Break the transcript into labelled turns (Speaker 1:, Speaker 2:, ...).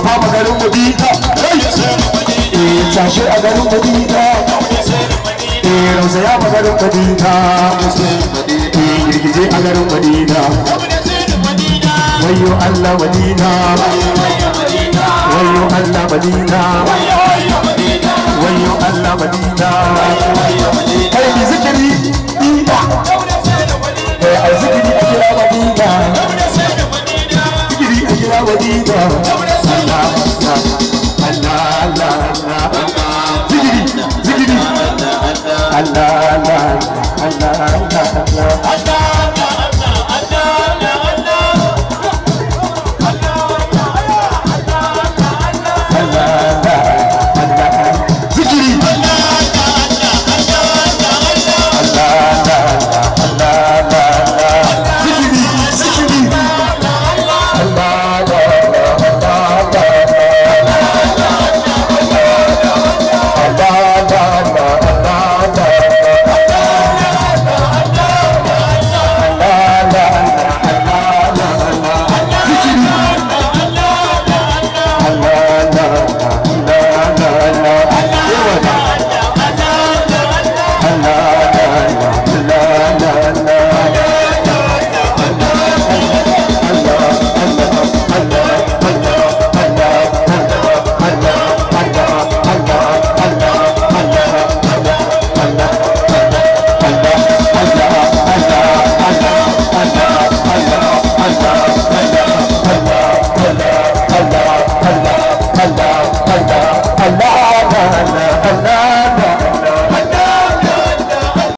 Speaker 1: tafa magarin Madina tashi a garin Madina rausaya magarin Madina girgije a garin Madina wayo Allah Madina wayo Allah Madina wayo Allah Madina kai ni zikiri ina ai zikiri a kira Madina zikiri a kira Madina Allah Allah Allah zikiri zikiri Allah Allah Allah Allah